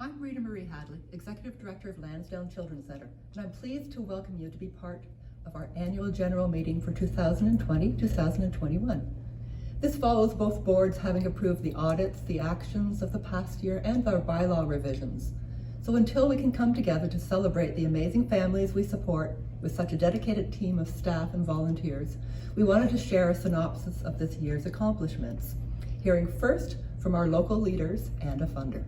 I'm Rita Marie Hadley, Executive Director of Lansdowne Children's Centre, and I'm pleased to welcome you to be part of our annual general meeting for 2020-2021. This follows both boards having approved the audits, the actions of the past year, and our bylaw revisions. So until we can come together to celebrate the amazing families we support with such a dedicated team of staff and volunteers, we wanted to share a synopsis of this year's accomplishments, hearing first from our local leaders and a funder.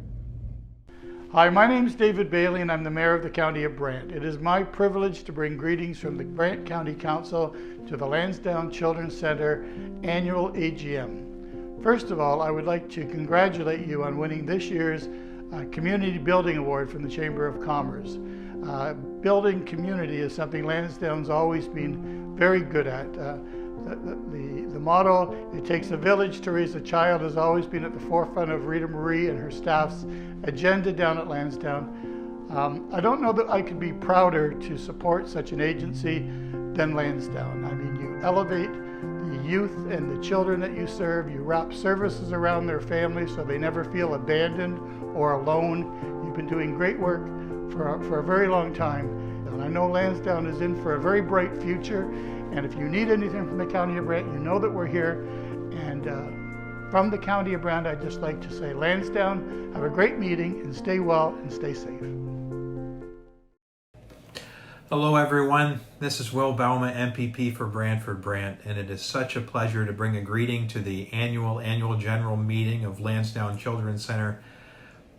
Hi, my name is David Bailey and I'm the Mayor of the County of Brant. It is my privilege to bring greetings from the Brant County Council to the Lansdowne Children's Centre annual AGM. First of all, I would like to congratulate you on winning this year's Community Building Award from the Chamber of Commerce. Building community is something Lansdowne's always been very good at. The motto, "It takes a village to raise a child," has always been at the forefront of Rita Marie and her staff's agenda down at Lansdowne. I don't know that I could be prouder to support such an agency than Lansdowne. I mean, you elevate the youth and the children that you serve. You wrap services around their families so they never feel abandoned or alone. You've been doing great work for a very long time. And I know Lansdowne is in for a very bright future. And if you need anything from the County of Brant, you know that we're here. And from the County of Brant, I'd just like to say, Lansdowne, have a great meeting and stay well and stay safe. Hello everyone, this is Will Bouma, MPP for Brantford-Brant, and it is such a pleasure to bring a greeting to the annual general meeting of Lansdowne Children's Centre.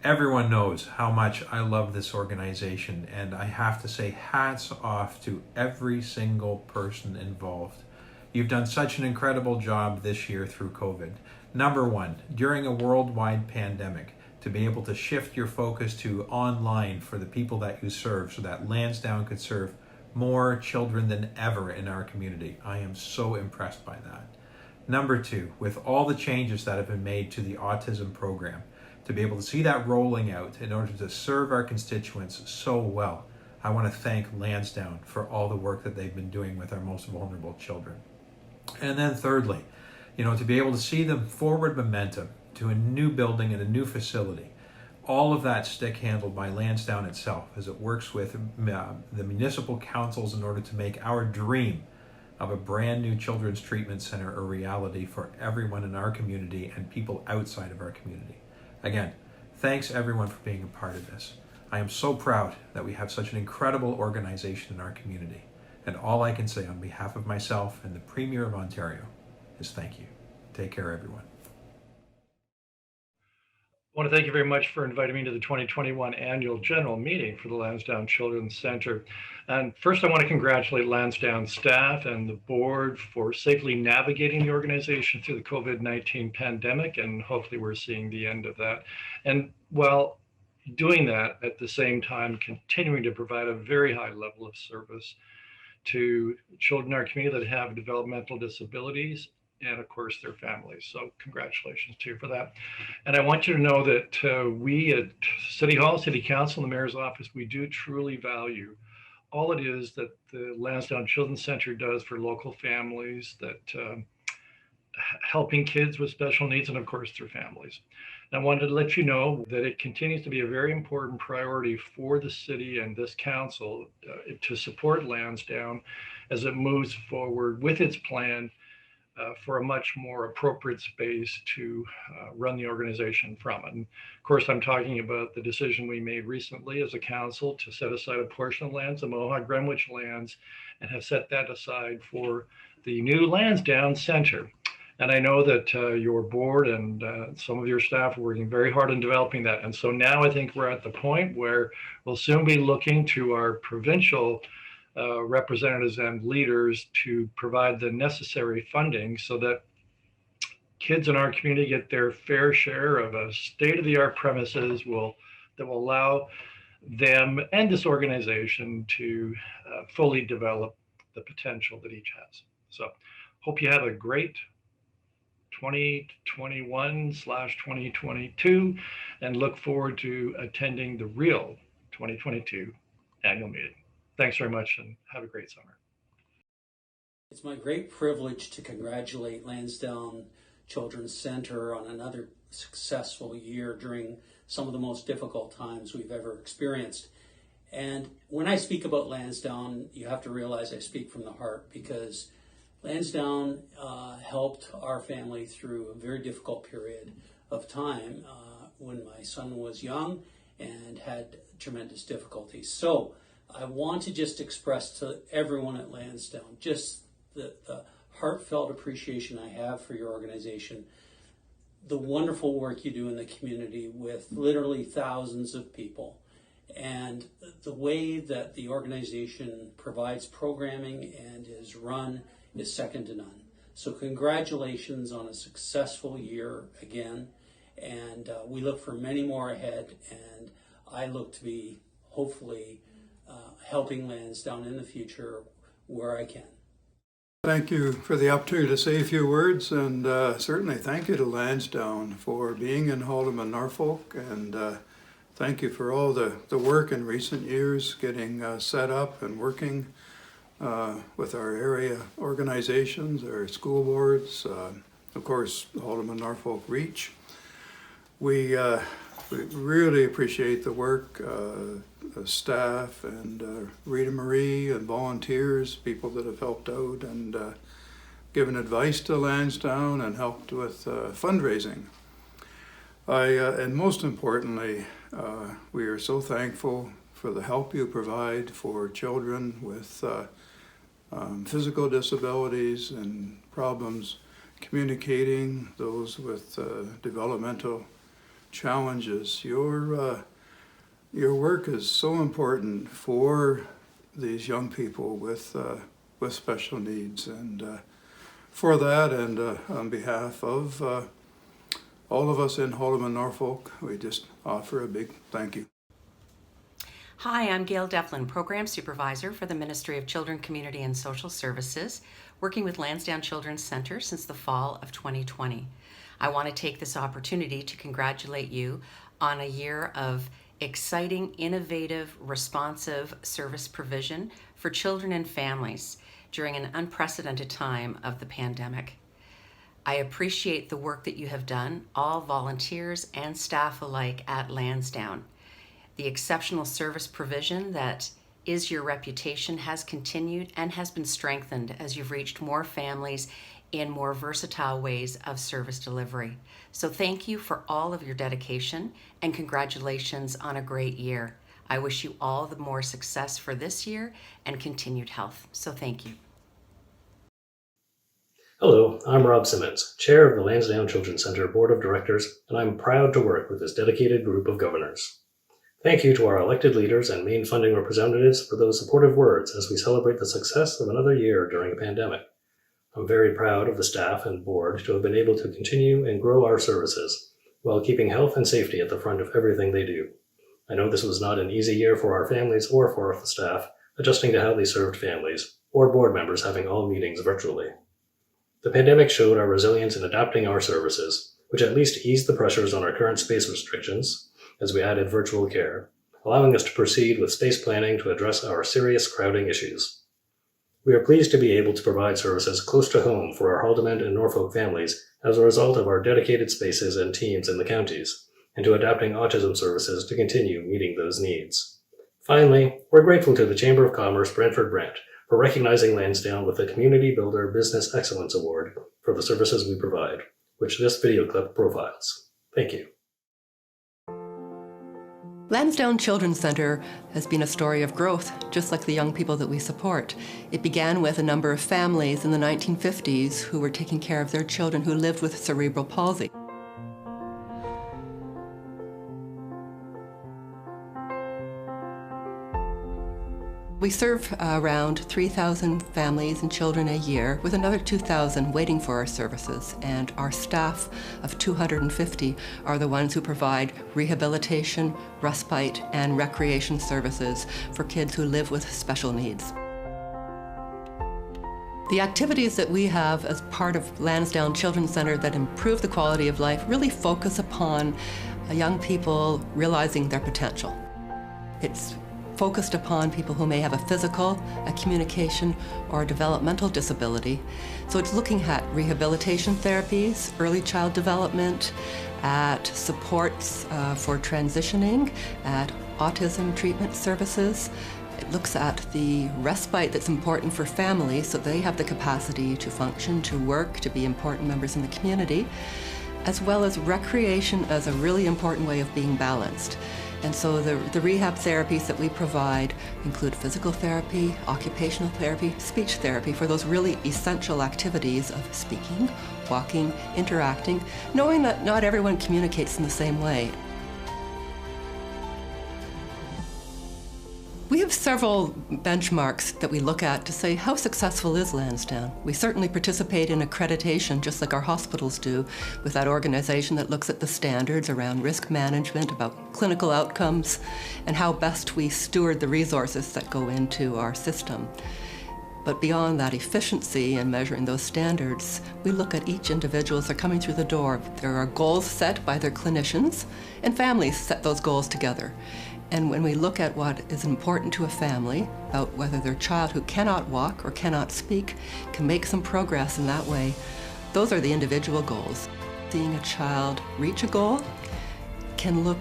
Everyone knows how much I love this organization, and I have to say hats off to every single person involved. You've done such an incredible job this year through COVID. Number one, during a worldwide pandemic, to be able to shift your focus to online for the people that you serve so that Lansdowne could serve more children than ever in our community. I am so impressed by that. Number two, with all the changes that have been made to the autism program, to be able to see that rolling out in order to serve our constituents so well, I want to thank Lansdowne for all the work that they've been doing with our most vulnerable children. And then thirdly, to be able to see the forward momentum to a new building and a new facility, all of that stick handled by Lansdowne itself as it works with the municipal councils in order to make our dream of a brand new children's treatment center a reality for everyone in our community and people outside of our community. Again, thanks everyone for being a part of this. I am so proud that we have such an incredible organization in our community. And all I can say on behalf of myself and the Premier of Ontario is thank you. Take care, everyone. I want to thank you very much for inviting me to the 2021 annual general meeting for the Lansdowne Children's Centre. And first, I want to congratulate Lansdowne staff and the board for safely navigating the organization through the COVID-19 pandemic, and hopefully we're seeing the end of that. And while doing that, at the same time, continuing to provide a very high level of service to children in our community that have developmental disabilities, and of course their families. So congratulations to you for that. And I want you to know that we at City Hall, City Council, and the Mayor's Office, we do truly value all it is that the Lansdowne Children's Centre does for local families, that helping kids with special needs, and of course their families. And I wanted to let you know that it continues to be a very important priority for the city and this council to support Lansdowne as it moves forward with its plan for a much more appropriate space to run the organization from. And of course, I'm talking about the decision we made recently as a council to set aside a portion of lands, the Mohawk Greenwich lands, and have set that aside for the new Lansdowne Centre. And I know that your board and some of your staff are working very hard in developing that. And so now I think we're at the point where we'll soon be looking to our provincial representatives and leaders to provide the necessary funding so that kids in our community get their fair share of a state-of-the-art premises that will allow them and this organization to fully develop the potential that each has. So hope you have a great 2021/2022 and look forward to attending the real 2022 annual meeting. Thanks very much and have a great summer. It's my great privilege to congratulate Lansdowne Children's Centre on another successful year during some of the most difficult times we've ever experienced. And when I speak about Lansdowne, you have to realize I speak from the heart, because Lansdowne helped our family through a very difficult period of time when my son was young and had tremendous difficulties. So I want to just express to everyone at Lansdowne just the heartfelt appreciation I have for your organization, the wonderful work you do in the community with literally thousands of people, and the way that the organization provides programming and is run is second to none. So congratulations on a successful year again, and we look for many more ahead, and I look to be hopefully helping Lansdowne in the future where I can. Thank you for the opportunity to say a few words, and certainly thank you to Lansdowne for being in Haldimand and Norfolk, and thank you for all the work in recent years getting set up and working with our area organizations, our school boards, of course, Haldimand and Norfolk Reach. We really appreciate the work, staff and Rita Marie and volunteers, people that have helped out and given advice to Lansdowne and helped with fundraising. And most importantly, we are so thankful for the help you provide for children with physical disabilities and problems communicating, those with developmental challenges. Your work is so important for these young people with special needs, and for that, and on behalf of all of us in Haldimand and Norfolk, we just offer a big thank you. Hi, I'm Gale Devlin, Program Supervisor for the Ministry of Children, Community and Social Services, working with Lansdowne Children's Center since the fall of 2020. I want to take this opportunity to congratulate you on a year of exciting, innovative, responsive service provision for children and families during an unprecedented time of the pandemic. I appreciate the work that you have done, all volunteers and staff alike at Lansdowne. The exceptional service provision that is your reputation has continued and has been strengthened as you've reached more families in more versatile ways of service delivery. So thank you for all of your dedication, and congratulations on a great year. I wish you all the more success for this year and continued health. So thank you. Hello, I'm Rob Simmons, Chair of the Lansdowne Children's Center Board of Directors, and I'm proud to work with this dedicated group of governors. Thank you to our elected leaders and main funding representatives for those supportive words as we celebrate the success of another year during a pandemic. I'm very proud of the staff and board to have been able to continue and grow our services while keeping health and safety at the front of everything they do. I know this was not an easy year for our families or for the staff, adjusting to how they served families, or board members having all meetings virtually. The pandemic showed our resilience in adapting our services, which at least eased the pressures on our current space restrictions as we added virtual care, allowing us to proceed with space planning to address our serious crowding issues. We are pleased to be able to provide services close to home for our Haldimand and Norfolk families as a result of our dedicated spaces and teams in the counties, and to adapting autism services to continue meeting those needs. Finally, we're grateful to the Chamber of Commerce Brantford-Brant for recognizing Lansdowne with the Community Builder Business Excellence Award for the services we provide, which this video clip profiles. Thank you. Lansdowne Children's Center has been a story of growth, just like the young people that we support. It began with a number of families in the 1950s who were taking care of their children who lived with cerebral palsy. We serve around 3,000 families and children a year, with another 2,000 waiting for our services, and our staff of 250 are the ones who provide rehabilitation, respite, and recreation services for kids who live with special needs. The activities that we have as part of Lansdowne Children's Center that improve the quality of life really focus upon young people realizing their potential. It's focused upon people who may have a physical, a communication, or a developmental disability. So it's looking at rehabilitation therapies, early child development, at supports for transitioning, at autism treatment services. It looks at the respite that's important for families so they have the capacity to function, to work, to be important members in the community, as well as recreation as a really important way of being balanced. And so the rehab therapies that we provide include physical therapy, occupational therapy, speech therapy for those really essential activities of speaking, walking, interacting, knowing that not everyone communicates in the same way. We have several benchmarks that we look at to say, how successful is Lansdowne? We certainly participate in accreditation, just like our hospitals do, with that organization that looks at the standards around risk management, about clinical outcomes, and how best we steward the resources that go into our system. But beyond that efficiency and measuring those standards, we look at each individual as they're coming through the door. There are goals set by their clinicians, and families set those goals together. And when we look at what is important to a family, about whether their child who cannot walk or cannot speak can make some progress in that way, those are the individual goals. Seeing a child reach a goal can look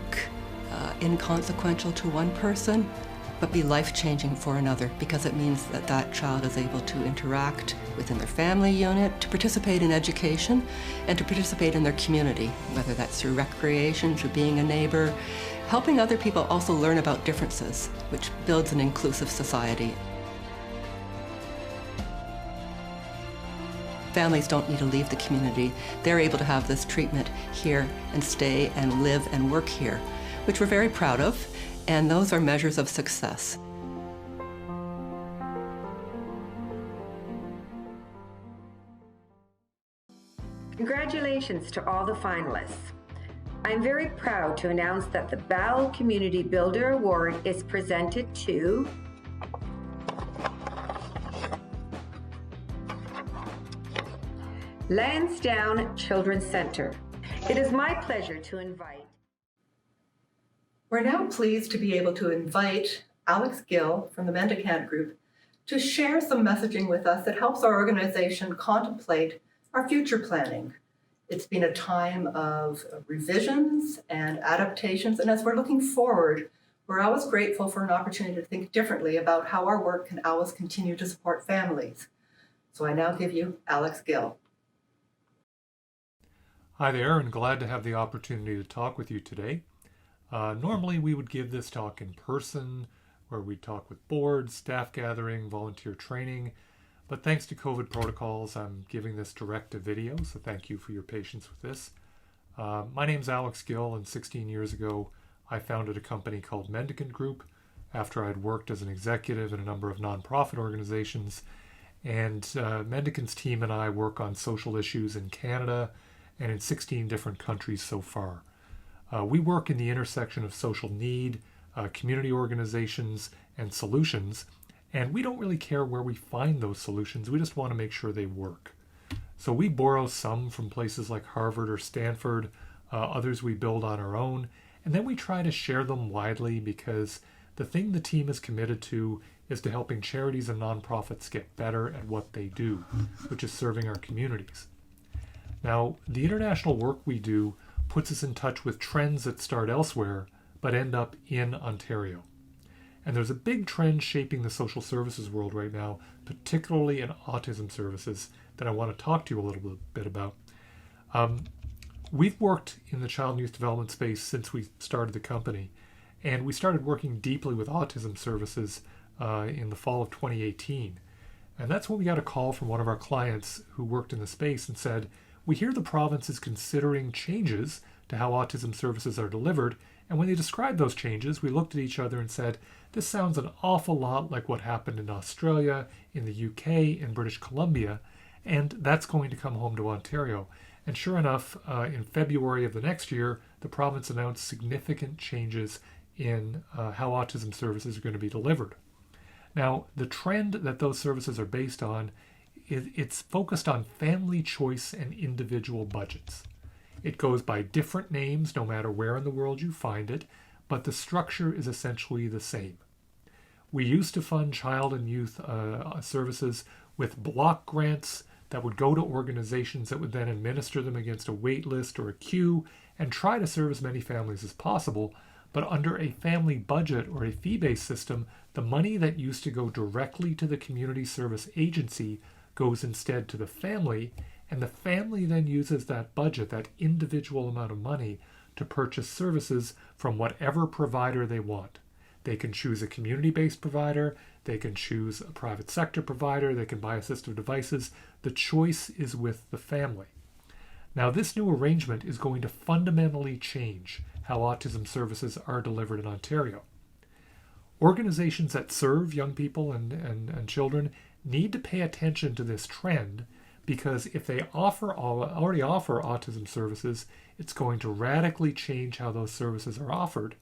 inconsequential to one person, but be life-changing for another, because it means that that child is able to interact within their family unit, to participate in education, and to participate in their community, whether that's through recreation, through being a neighbor, helping other people also learn about differences, which builds an inclusive society. Families don't need to leave the community. They're able to have this treatment here and stay and live and work here, which we're very proud of, and those are measures of success. Congratulations to all the finalists. I'm very proud to announce that the Bowel Community Builder Award is presented to Lansdowne Children's Centre. It is my pleasure to invite. We're now pleased to be able to invite Alex Gill from the Mendicant Group to share some messaging with us that helps our organization contemplate our future planning. It's been a time of revisions and adaptations, and as we're looking forward, we're always grateful for an opportunity to think differently about how our work can always continue to support families. So I now give you Alex Gill. Hi there, and glad to have the opportunity to talk with you today. Normally we would give this talk in person, where we talk with boards, staff gathering, volunteer training, but thanks to COVID protocols, I'm giving this direct to video, so thank you for your patience with this. My name's Alex Gill, and 16 years ago, I founded a company called Mendicant Group after I'd worked as an executive in a number of nonprofit organizations. And Mendicant's team and I work on social issues in Canada and in 16 different countries so far. We work in the intersection of social need, community organizations, and solutions, and we don't really care where we find those solutions. We just want to make sure they work. So we borrow some from places like Harvard or Stanford, others we build on our own, and then we try to share them widely, because the thing the team is committed to is to helping charities and nonprofits get better at what they do, which is serving our communities. Now, the international work we do puts us in touch with trends that start elsewhere but end up in Ontario. And there's a big trend shaping the social services world right now, particularly in autism services, that I want to talk to you a little bit about. We've worked in the child and youth development space since we started the company, and we started working deeply with autism services in the fall of 2018. And that's when we got a call from one of our clients who worked in the space and said, "We hear the province is considering changes to how autism services are delivered, and when they described those changes, we looked at each other and said, this sounds an awful lot like what happened in Australia, in the UK, in British Columbia, and that's going to come home to Ontario." And sure enough, in February of the next year, the province announced significant changes in how autism services are going to be delivered. Now, the trend that those services are based on, it's focused on family choice and individual budgets. It goes by different names no matter where in the world you find it, but the structure is essentially the same. We used to fund child and youth services with block grants that would go to organizations that would then administer them against a wait list or a queue and try to serve as many families as possible. But under a family budget or a fee-based system, the money that used to go directly to the community service agency goes instead to the family, and the family then uses that budget, that individual amount of money, to purchase services from whatever provider they want. They can choose a community-based provider, they can choose a private sector provider, they can buy assistive devices. The choice is with the family. Now, this new arrangement is going to fundamentally change how autism services are delivered in Ontario. Organizations that serve young people and children need to pay attention to this trend, because if they already offer autism services, it's going to radically change how those services are offered.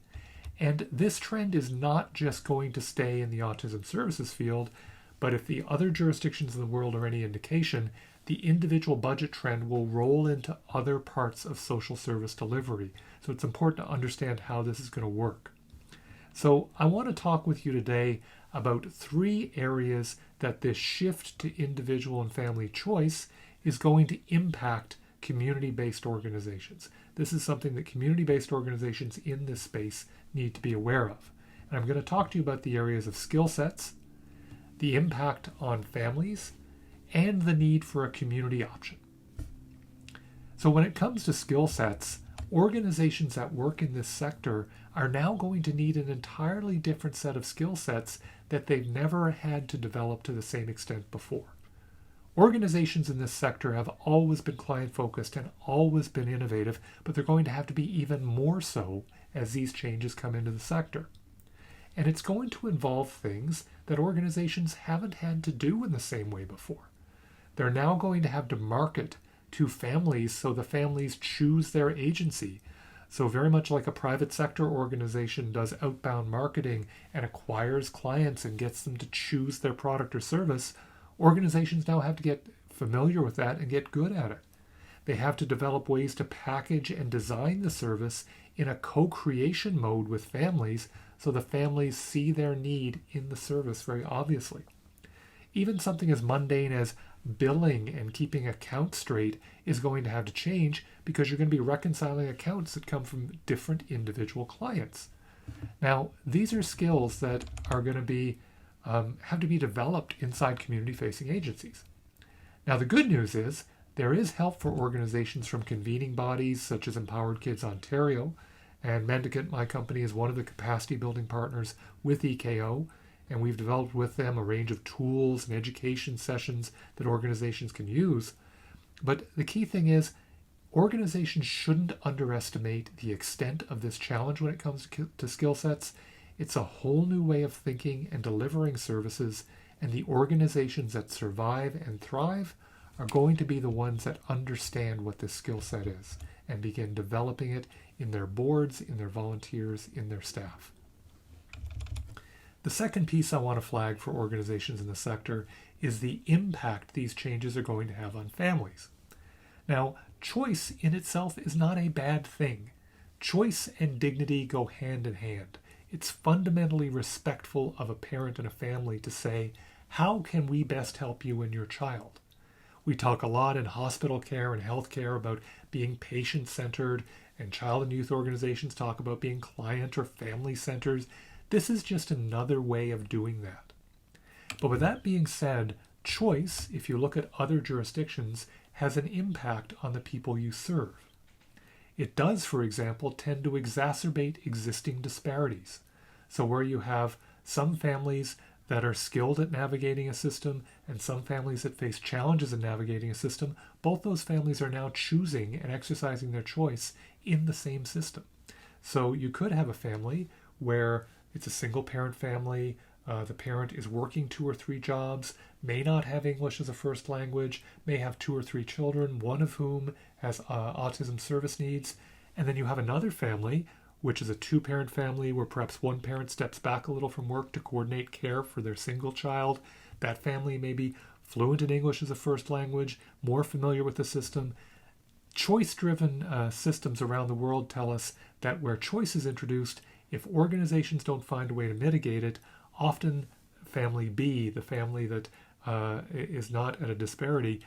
And this trend is not just going to stay in the autism services field, but if the other jurisdictions in the world are any indication, the individual budget trend will roll into other parts of social service delivery. So it's important to understand how this is going to work. So I want to talk with you today about 3 areas that this shift to individual and family choice is going to impact community-based organizations. This is something that community-based organizations in this space need to be aware of. And I'm going to talk to you about the areas of skill sets, the impact on families, and the need for a community option. So when it comes to skill sets, organizations that work in this sector are now going to need an entirely different set of skill sets that they've never had to develop to the same extent before. Organizations in this sector have always been client-focused and always been innovative, but they're going to have to be even more so as these changes come into the sector. And it's going to involve things that organizations haven't had to do in the same way before. They're now going to have to market to families so the families choose their agency. So very much like a private sector organization does outbound marketing and acquires clients and gets them to choose their product or service, organizations now have to get familiar with that and get good at it. They have to develop ways to package and design the service in a co-creation mode with families so the families see their need in the service very obviously. Even something as mundane as billing and keeping accounts straight is going to have to change, because you're going to be reconciling accounts that come from different individual clients. Now, these are skills that are going to be have to be developed inside community-facing agencies. Now, the good news is there is help for organizations from convening bodies such as Empowered Kids Ontario, and Mendicant, my company, is one of the capacity building partners with EKO, and we've developed with them a range of tools and education sessions that organizations can use. But the key thing is, organizations shouldn't underestimate the extent of this challenge when it comes to skill sets. It's a whole new way of thinking and delivering services, and the organizations that survive and thrive are going to be the ones that understand what this skill set is and begin developing it in their boards, in their volunteers, in their staff. The second piece I want to flag for organizations in the sector is the impact these changes are going to have on families. Now, choice in itself is not a bad thing. Choice and dignity go hand in hand. It's fundamentally respectful of a parent and a family to say, how can we best help you and your child? We talk a lot in hospital care and healthcare about being patient-centered, and child and youth organizations talk about being client or family-centered. This is just another way of doing that. But with that being said, choice, if you look at other jurisdictions, has an impact on the people you serve. It does, for example, tend to exacerbate existing disparities. So where you have some families that are skilled at navigating a system and some families that face challenges in navigating a system, both those families are now choosing and exercising their choice in the same system. So you could have a family where it's a single parent family, the parent is working 2 or 3 jobs, may not have English as a first language, may have 2 or 3 children, one of whom has autism service needs, and then you have another family, which is a 2-parent family where perhaps one parent steps back a little from work to coordinate care for their single child. That family may be fluent in English as a first language, more familiar with the system. Choice-driven systems around the world tell us that where choice is introduced, if organizations don't find a way to mitigate it, often family B, the family that is not at a disparity,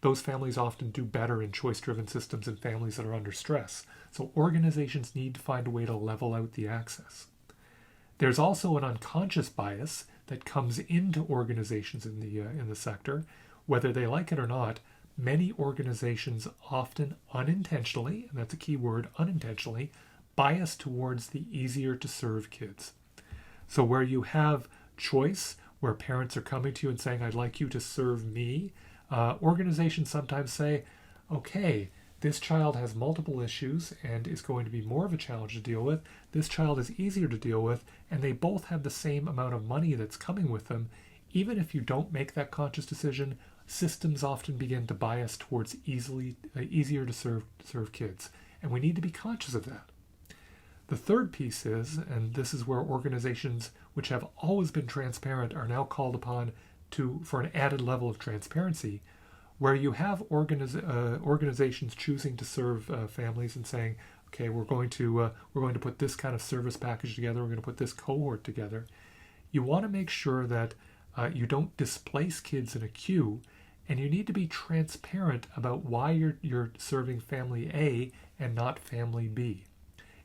those families often do better in choice-driven systems than families that are under stress. So organizations need to find a way to level out the access. There's also an unconscious bias that comes into organizations in the sector, whether they like it or not. Many organizations often unintentionally, and that's a key word, unintentionally, bias towards the easier to serve kids. So where you have choice, where parents are coming to you and saying, I'd like you to serve me, organizations sometimes say, okay, this child has multiple issues and is going to be more of a challenge to deal with. This child is easier to deal with, and they both have the same amount of money that's coming with them. Even if you don't make that conscious decision, systems often begin to bias towards easier to serve kids, and we need to be conscious of that. The third piece is, and this is where organizations which have always been transparent are now called upon for an added level of transparency, where you have organizations choosing to serve families and saying, okay, we're going to put this kind of service package together, we're going to put this cohort together. You want to make sure that you don't displace kids in a queue, and you need to be transparent about why you're serving family A and not family B.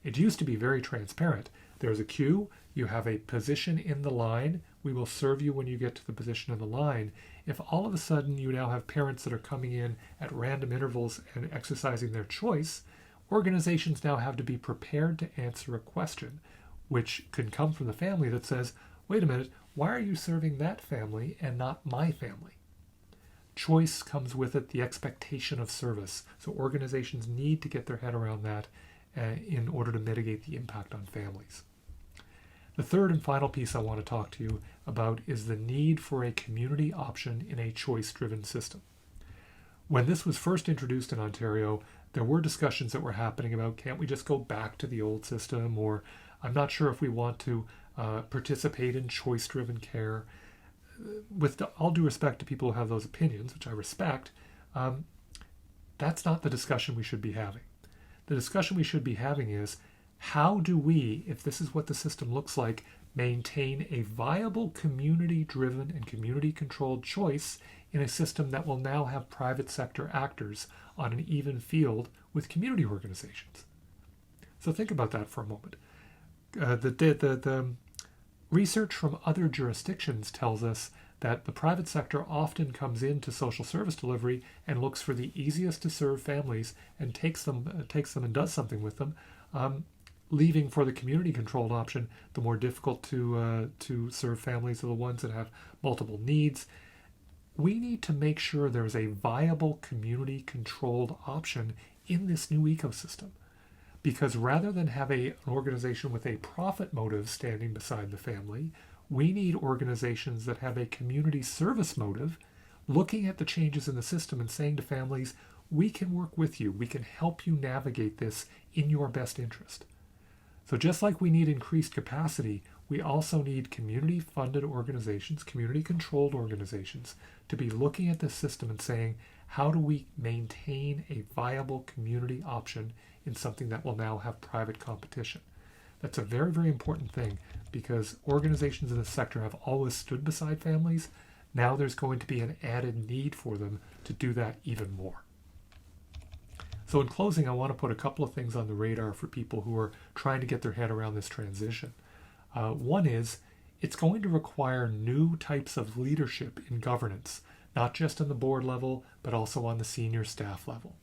It used to be very transparent. There's a queue, you have a position in the line, we will serve you when you get to the position in the line. If all of a sudden you now have parents that are coming in at random intervals and exercising their choice, organizations now have to be prepared to answer a question, which can come from the family that says, wait a minute, why are you serving that family and not my family? Choice comes with it, the expectation of service. So organizations need to get their head around that in order to mitigate the impact on families. The third and final piece I want to talk to you about is the need for a community option in a choice-driven system. When this was first introduced in Ontario, there were discussions that were happening about, can't we just go back to the old system, or I'm not sure if we want to participate in choice-driven care. With all due respect to people who have those opinions, which I respect, that's not the discussion we should be having. The discussion we should be having is, how do we, if this is what the system looks like, maintain a viable community-driven and community-controlled choice in a system that will now have private sector actors on an even field with community organizations? So think about that for a moment. The research from other jurisdictions tells us that the private sector often comes into social service delivery and looks for the easiest to serve families and takes them and does something with them, leaving for the community-controlled option the more difficult to serve families are the ones that have multiple needs. We need to make sure there is a viable community-controlled option in this new ecosystem. Because rather than have an organization with a profit motive standing beside the family, we need organizations that have a community service motive, looking at the changes in the system and saying to families, we can work with you, we can help you navigate this in your best interest. So just like we need increased capacity, we also need community-funded organizations, community-controlled organizations, to be looking at this system and saying, how do we maintain a viable community option in something that will now have private competition? That's a very, very important thing, because organizations in this sector have always stood beside families. Now there's going to be an added need for them to do that even more. So in closing, I want to put a couple of things on the radar for people who are trying to get their head around this transition. One is, it's going to require new types of leadership in governance, not just on the board level, but also on the senior staff level.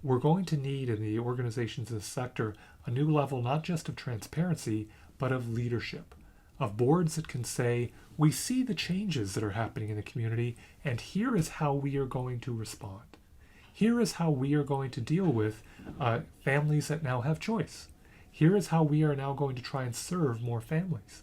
We're going to need in the organizations in the sector a new level not just of transparency, but of leadership, of boards that can say, we see the changes that are happening in the community, and here is how we are going to respond. Here is how we are going to deal with families that now have choice. Here is how we are now going to try and serve more families.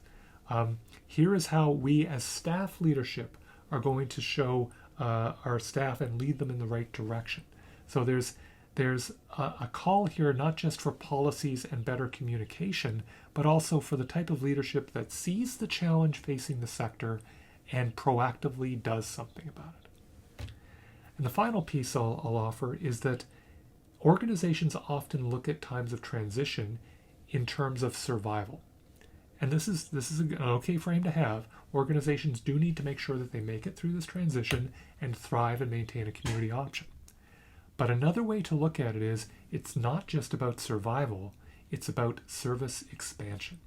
Here is how we as staff leadership are going to show our staff and lead them in the right direction. So there's a call here not just for policies and better communication, but also for the type of leadership that sees the challenge facing the sector and proactively does something about it. And the final piece I'll offer is that organizations often look at times of transition in terms of survival. and this is an okay frame to have. Organizations do need to make sure that they make it through this transition and thrive and maintain a community option. But another way to look at it is, it's not just about survival, it's about service expansion.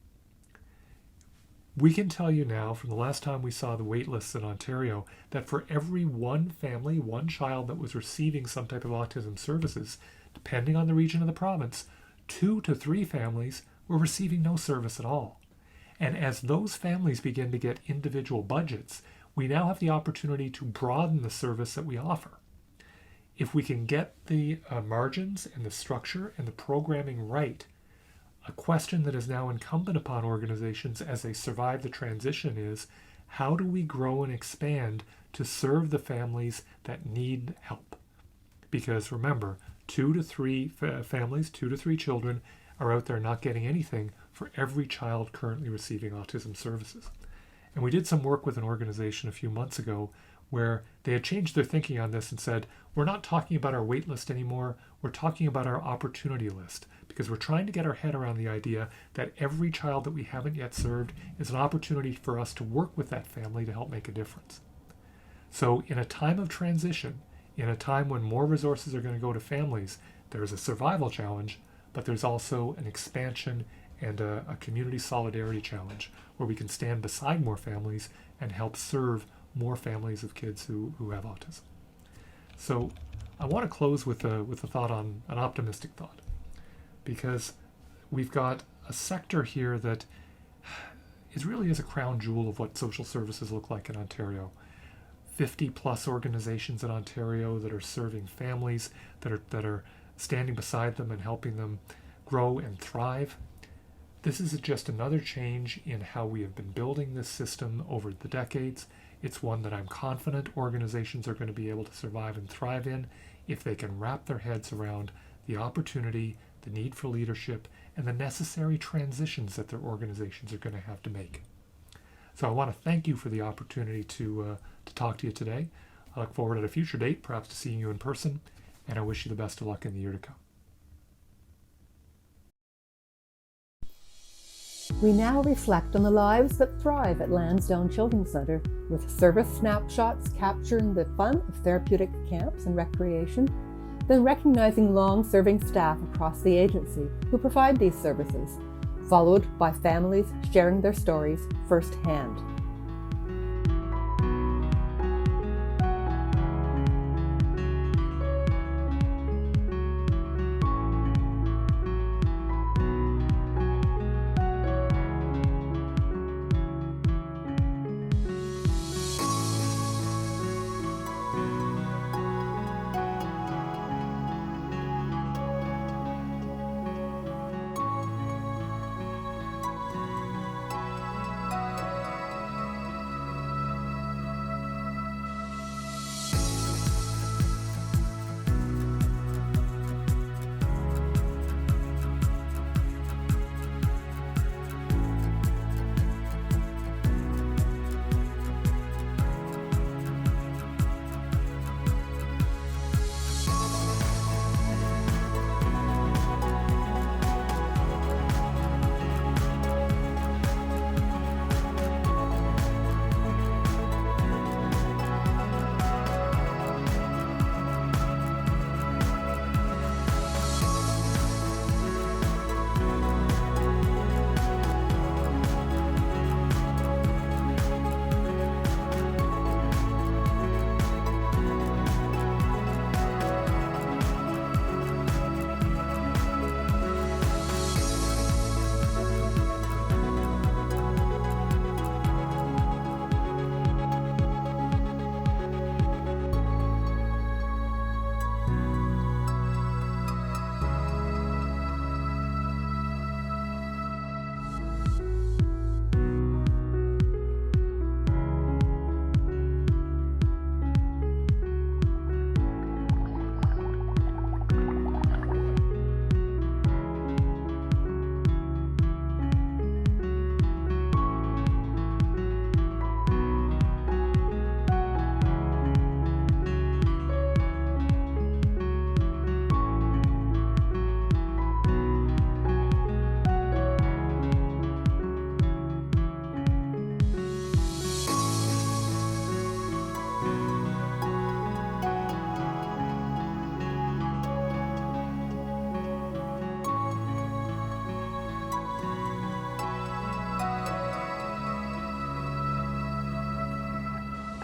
We can tell you now, from the last time we saw the wait lists in Ontario, that for every one family, one child that was receiving some type of autism services, depending on the region of the province, 2 to 3 families were receiving no service at all. And as those families begin to get individual budgets, we now have the opportunity to broaden the service that we offer. If we can get the margins and the structure and the programming right, a question that is now incumbent upon organizations as they survive the transition is, how do we grow and expand to serve the families that need help? Because remember, 2 to 3 families, 2 to 3 children are out there not getting anything for every child currently receiving autism services. And we did some work with an organization a few months ago where they had changed their thinking on this and said, we're not talking about our wait list anymore, we're talking about our opportunity list, because we're trying to get our head around the idea that every child that we haven't yet served is an opportunity for us to work with that family to help make a difference. So in a time of transition, in a time when more resources are going to go to families, there's a survival challenge, but there's also an expansion and a community solidarity challenge where we can stand beside more families and help serve more families of kids who have autism. So I want to close with a thought on an optimistic thought, because we've got a sector here that really is a crown jewel of what social services look like in Ontario. 50 plus organizations in Ontario that are serving families, that are standing beside them and helping them grow and thrive. This is just another change in how we have been building this system over the decades. It's one that I'm confident organizations are going to be able to survive and thrive in if they can wrap their heads around the opportunity, the need for leadership, and the necessary transitions that their organizations are going to have to make. So I want to thank you for the opportunity to talk to you today. I look forward at a future date, perhaps to seeing you in person, and I wish you the best of luck in the year to come. We now reflect on the lives that thrive at Lansdowne Children's Centre, with service snapshots capturing the fun of therapeutic camps and recreation, then recognizing long-serving staff across the agency who provide these services, followed by families sharing their stories firsthand.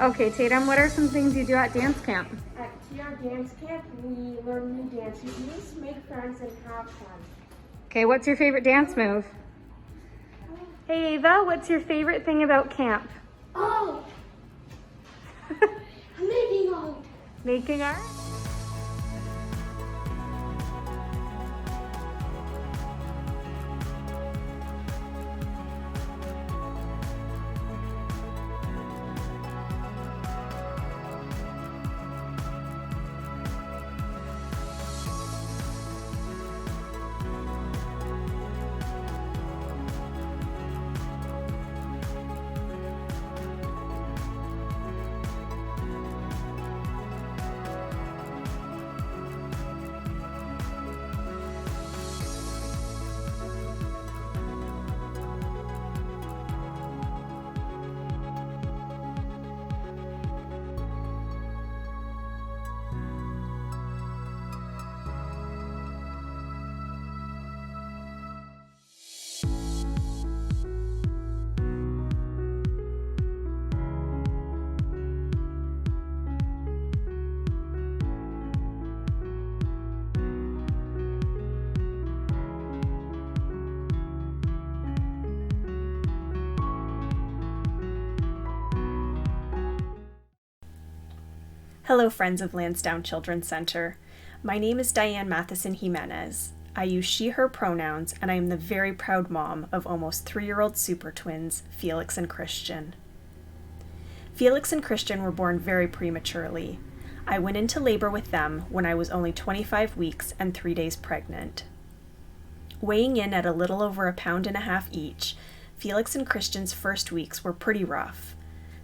Okay, Tatum, what are some things you do at dance camp? At TR Dance Camp, we learn new dance routines, make friends, and have fun. Okay, what's your favorite dance move? Hey Ava, what's your favorite thing about camp? Oh! Making art. Making art? Hello, friends of Lansdowne Children's Center. My name is Diane Matheson Jimenez. I use she, her pronouns, and I am the very proud mom of almost 3-year-old super twins, Felix and Christian. Felix and Christian were born very prematurely. I went into labor with them when I was only 25 weeks and 3 days pregnant. Weighing in at a little over 1.5 pounds each, Felix and Christian's first weeks were pretty rough.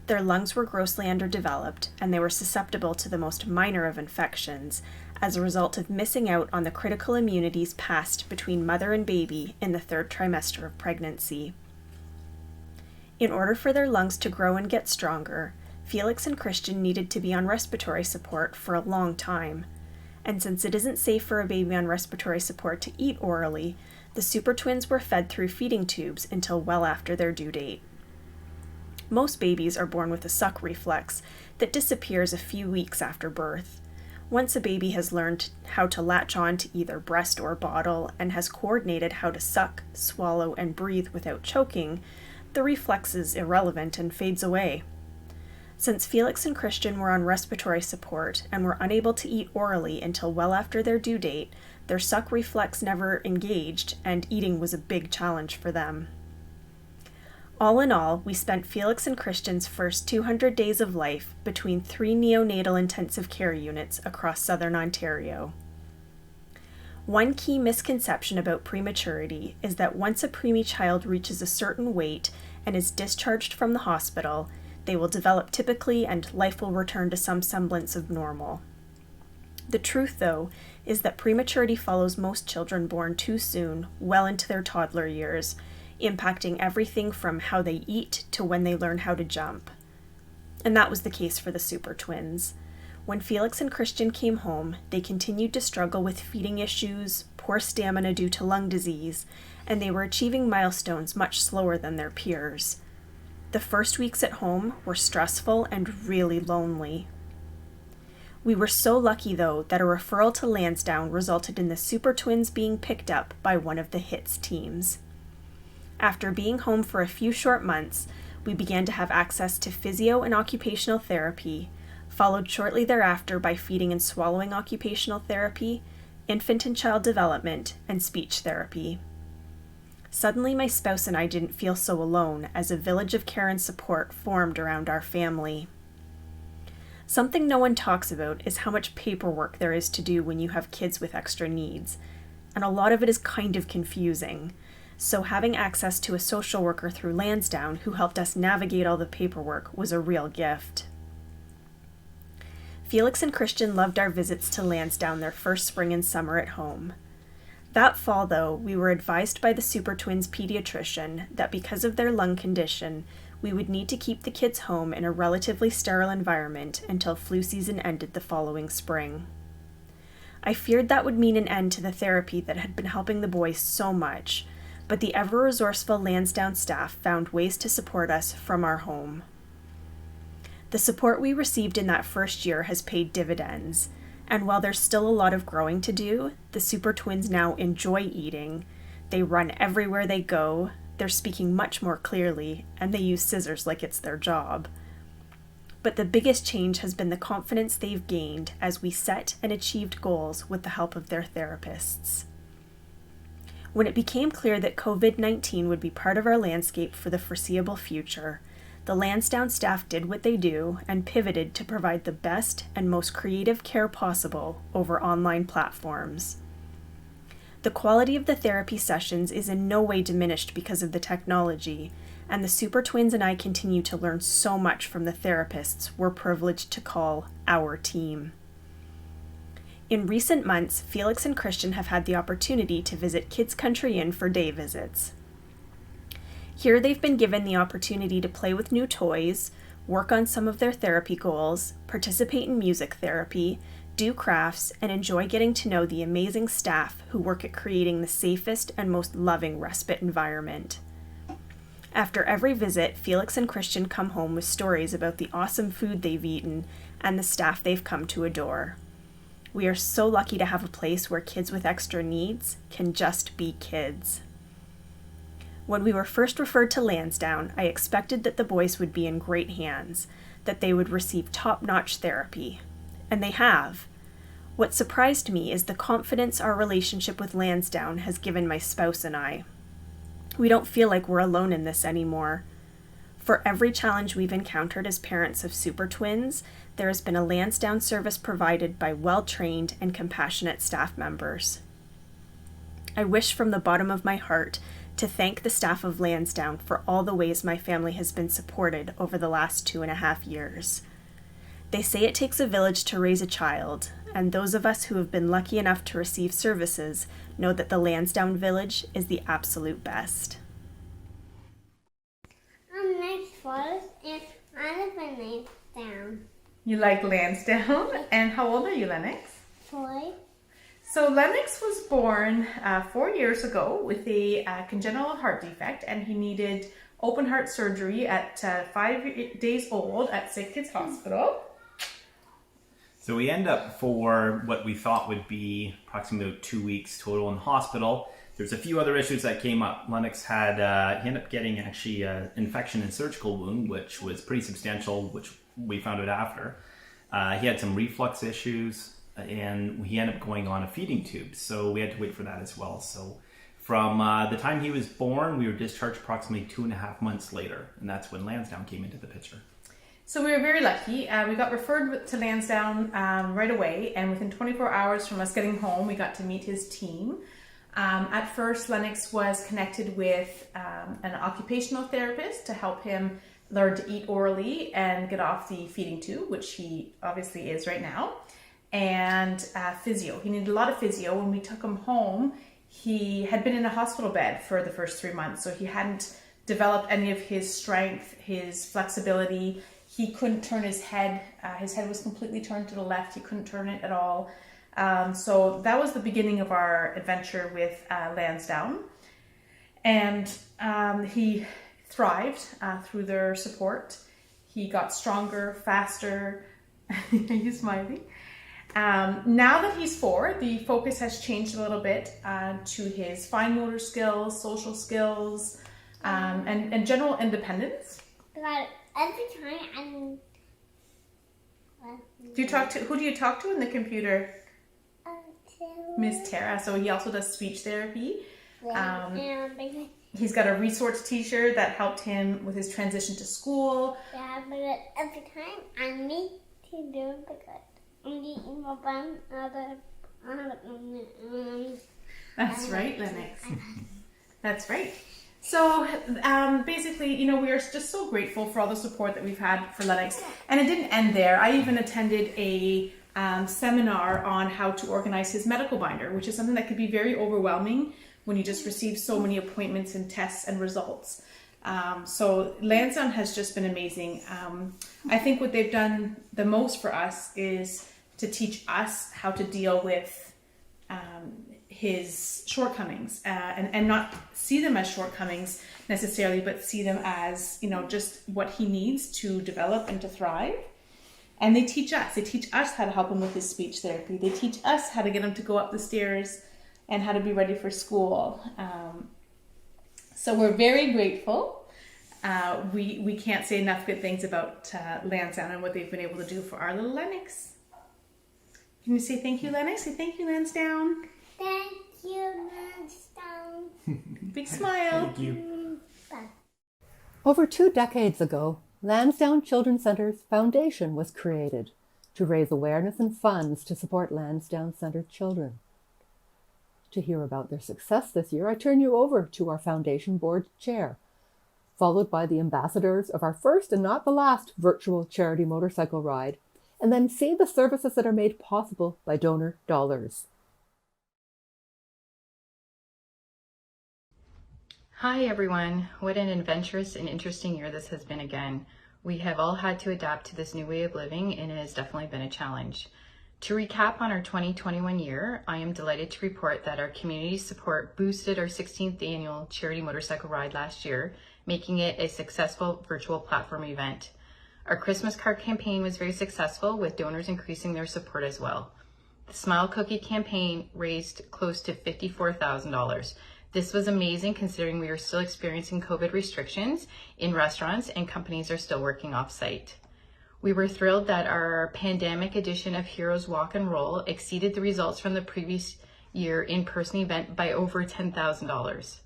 Their lungs were grossly underdeveloped, and they were susceptible to the most minor of infections as a result of missing out on the critical immunities passed between mother and baby in the 3rd trimester of pregnancy. In order for their lungs to grow and get stronger, Felix and Christian needed to be on respiratory support for a long time. And since it isn't safe for a baby on respiratory support to eat orally, the super twins were fed through feeding tubes until well after their due date. Most babies are born with a suck reflex that disappears a few weeks after birth. Once a baby has learned how to latch on to either breast or bottle and has coordinated how to suck, swallow, and breathe without choking, the reflex is irrelevant and fades away. Since Felix and Christian were on respiratory support and were unable to eat orally until well after their due date, their suck reflex never engaged, and eating was a big challenge for them. All in all, we spent Felix and Christian's first 200 days of life between 3 neonatal intensive care units across southern Ontario. One key misconception about prematurity is that once a preemie child reaches a certain weight and is discharged from the hospital, they will develop typically and life will return to some semblance of normal. The truth, though, is that prematurity follows most children born too soon, well into their toddler years, impacting everything from how they eat to when they learn how to jump. And that was the case for the super twins. When Felix and Christian came home, they continued to struggle with feeding issues, poor stamina due to lung disease, and they were achieving milestones much slower than their peers. The first weeks at home were stressful and really lonely. We were so lucky, though, that a referral to Lansdowne resulted in the super twins being picked up by one of the HITS teams. After being home for a few short months, we began to have access to physio and occupational therapy, followed shortly thereafter by feeding and swallowing occupational therapy, infant and child development, and speech therapy. Suddenly, my spouse and I didn't feel so alone as a village of care and support formed around our family. Something no one talks about is how much paperwork there is to do when you have kids with extra needs, and a lot of it is kind of confusing. So having access to a social worker through Lansdowne who helped us navigate all the paperwork was a real gift. Felix and Christian loved our visits to Lansdowne their first spring and summer at home. That fall, though, we were advised by the super twins' pediatrician that because of their lung condition, we would need to keep the kids home in a relatively sterile environment until flu season ended the following spring. I feared that would mean an end to the therapy that had been helping the boys so much, but the ever-resourceful Lansdowne staff found ways to support us from our home. The support we received in that first year has paid dividends, and while there's still a lot of growing to do, the Super Twins now enjoy eating. They run everywhere they go, they're speaking much more clearly, and they use scissors like it's their job. But the biggest change has been the confidence they've gained as we set and achieved goals with the help of their therapists. When it became clear that COVID-19 would be part of our landscape for the foreseeable future, the Lansdowne staff did what they do and pivoted to provide the best and most creative care possible over online platforms. The quality of the therapy sessions is in no way diminished because of the technology, and the Super Twins and I continue to learn so much from the therapists we're privileged to call our team. In recent months, Felix and Christian have had the opportunity to visit Kids Country Inn for day visits. Here they've been given the opportunity to play with new toys, work on some of their therapy goals, participate in music therapy, do crafts, and enjoy getting to know the amazing staff who work at creating the safest and most loving respite environment. After every visit, Felix and Christian come home with stories about the awesome food they've eaten and the staff they've come to adore. We are so lucky to have a place where kids with extra needs can just be kids. When we were first referred to Lansdowne, I expected that the boys would be in great hands, that they would receive top-notch therapy. And they have. What surprised me is the confidence our relationship with Lansdowne has given my spouse and I. We don't feel like we're alone in this anymore. For every challenge we've encountered as parents of Super Twins, there has been a Lansdowne service provided by well-trained and compassionate staff members. I wish from the bottom of my heart to thank the staff of Lansdowne for all the ways my family has been supported over the last 2.5 years. They say it takes a village to raise a child, and those of us who have been lucky enough to receive services know that the Lansdowne village is the absolute best. I'm next Forest and I live in Lansdowne. You like Lansdowne? And how old are you, Lennox? 4. So Lennox was born 4 years ago with a congenital heart defect, and he needed open heart surgery at 5 days old at Sick Kids Hospital. So we end up for what we thought would be approximately 2 weeks total in the hospital. There's a few other issues that came up. Lennox had, he ended up getting actually an infection in surgical wound, which was pretty substantial, which we found out after. He had some reflux issues, and he ended up going on a feeding tube. So we had to wait for that as well. So from the time he was born, we were discharged approximately 2.5 months later. And that's when Lansdowne came into the picture. So we were very lucky. We got referred to Lansdowne right away, and within 24 hours from us getting home, we got to meet his team. At first, Lennox was connected with an occupational therapist to help him learn to eat orally and get off the feeding tube, which he obviously is right now, and physio. He needed a lot of physio. When we took him home, he had been in a hospital bed for the first 3 months, so he hadn't developed any of his strength, his flexibility. He couldn't turn his head. His head was completely turned to the left. He couldn't turn it at all. So that was the beginning of our adventure with Lansdowne. And he thrived through their support. He got stronger, faster. Are you smiling? Now that he's 4, the focus has changed a little bit to his fine motor skills, social skills, and general independence. But every time who do you talk to in the computer? Miss Tara. So he also does speech therapy. He's got a resource teacher that helped him with his transition to school. Yeah, but every time I need to do it because I'm eating my bun. That's right, Lennox. That's right. So basically, we are just so grateful for all the support that we've had for Lennox. And it didn't end there. I even attended a seminar on how to organize his medical binder, which is something that could be very overwhelming when you just receive so many appointments and tests and results. So Lansdowne has just been amazing. I think what they've done the most for us is to teach us how to deal with his shortcomings and not see them as shortcomings necessarily, but see them as, just what he needs to develop and to thrive. And they teach us how to help him with his speech therapy. They teach us how to get him to go up the stairs and how to be ready for school. So we're very grateful. We can't say enough good things about Lansdowne and what they've been able to do for our little Lennox. Can you say thank you, Lennox? Say thank you, Lansdowne. Thank you, Lansdowne. Big smile. Thank you. Bye. Over 2 decades ago, Lansdowne Children's Center's foundation was created to raise awareness and funds to support Lansdowne Center children. To hear about their success this year, I turn you over to our foundation board chair, followed by the ambassadors of our first and not the last virtual charity motorcycle ride, and then see the services that are made possible by donor dollars. Hi everyone. What an adventurous and interesting year this has been again. We have all had to adapt to this new way of living, and it has definitely been a challenge. To recap on our 2021 year, I am delighted to report that our community support boosted our 16th annual charity motorcycle ride last year, making it a successful virtual platform event. Our Christmas card campaign was very successful, with donors increasing their support as well. The Smile Cookie campaign raised close to $54,000. This was amazing considering we are still experiencing COVID restrictions in restaurants and companies are still working off-site. We were thrilled that our pandemic edition of Heroes Walk and Roll exceeded the results from the previous year in-person event by over $10,000.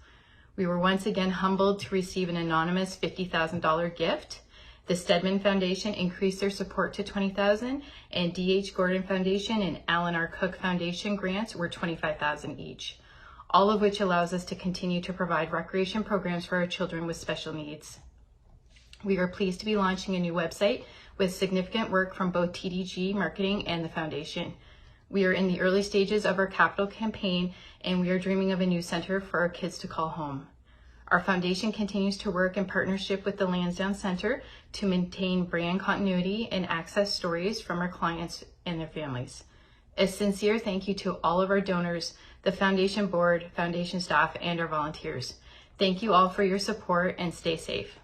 We were once again humbled to receive an anonymous $50,000 gift. The Stedman Foundation increased their support to $20,000, and D.H. Gordon Foundation and Alan R. Cook Foundation grants were $25,000 each, all of which allows us to continue to provide recreation programs for our children with special needs. We are pleased to be launching a new website with significant work from both TDG Marketing and the Foundation. We are in the early stages of our capital campaign, and we are dreaming of a new center for our kids to call home. Our foundation continues to work in partnership with the Lansdowne Center to maintain brand continuity and access stories from our clients and their families. A sincere thank you to all of our donors, the foundation board, foundation staff, and our volunteers. Thank you all for your support, and stay safe.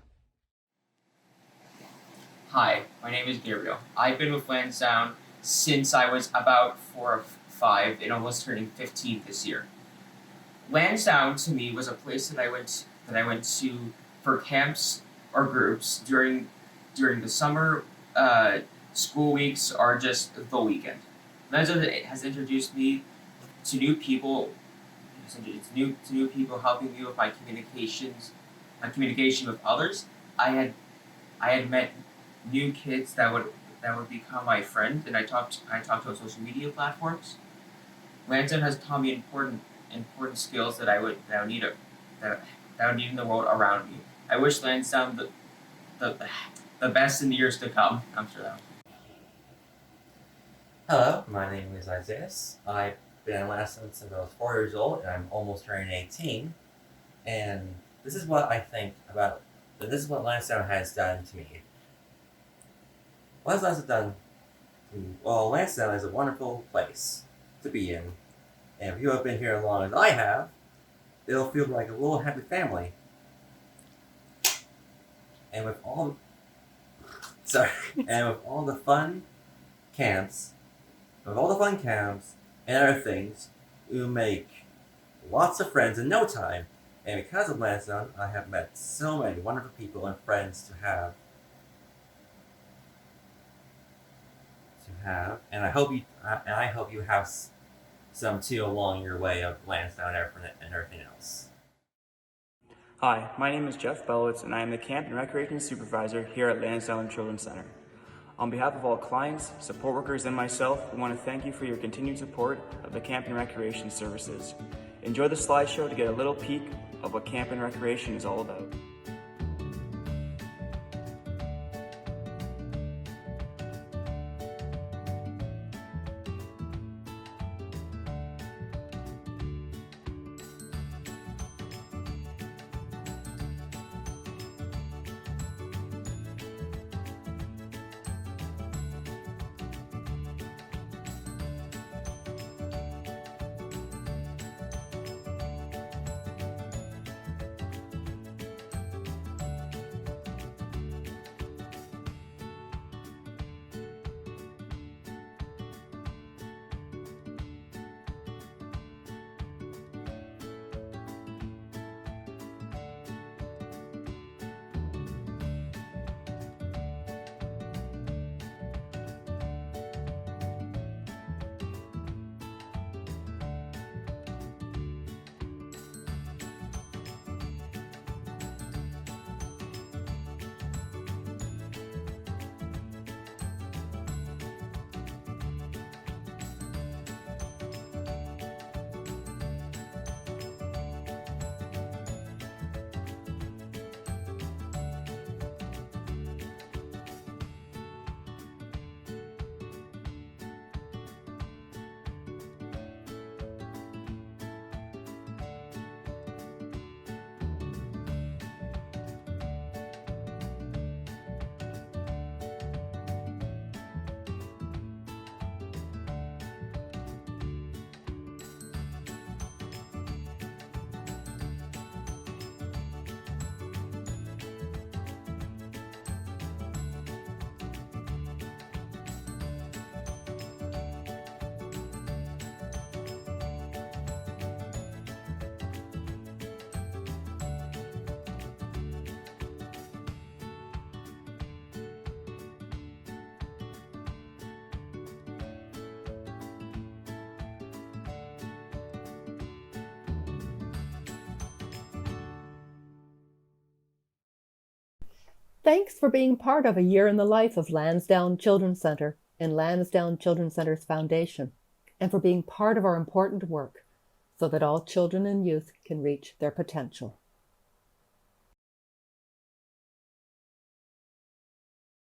Hi, my name is Gabriel. I've been with Lansdowne since I was about 4 or 5 and almost turning 15 this year. Lansdowne to me was a place that I went to for camps or groups during the summer, school weeks, or just the weekend. Lansdowne has introduced me to new people, helping me with my communication with others. I had met new kids that would become my friend, and I talked to on social media platforms. Lansdowne has taught me important skills that I would need in the world around me. I wish Lansdowne the best in the years to come. I'm sure that. Hello, my name is Isaiah. I've been in Lansdowne since I was 4 years old, and I'm almost turning 18. And this is what I think about. This is what Lansdowne has done to me. What has Lansdowne done? Well, Lansdowne is a wonderful place to be in, and if you have been here as long as I have, it'll feel like a little happy family. And with all the fun camps, and other things, we'll make lots of friends in no time. And because of Lansdowne, I have met so many wonderful people and friends to have. And I hope you have some too along your way of Lansdowne and everything else. Hi, my name is Jeff Belowitz, and I am the Camp and Recreation Supervisor here at Lansdowne Children's Center. On behalf of all clients, support workers, and myself, we want to thank you for your continued support of the Camp and Recreation services. Enjoy the slideshow to get a little peek of what Camp and Recreation is all about. Thanks for being part of a year in the life of Lansdowne Children's Centre and Lansdowne Children's Centre's Foundation, and for being part of our important work so that all children and youth can reach their potential.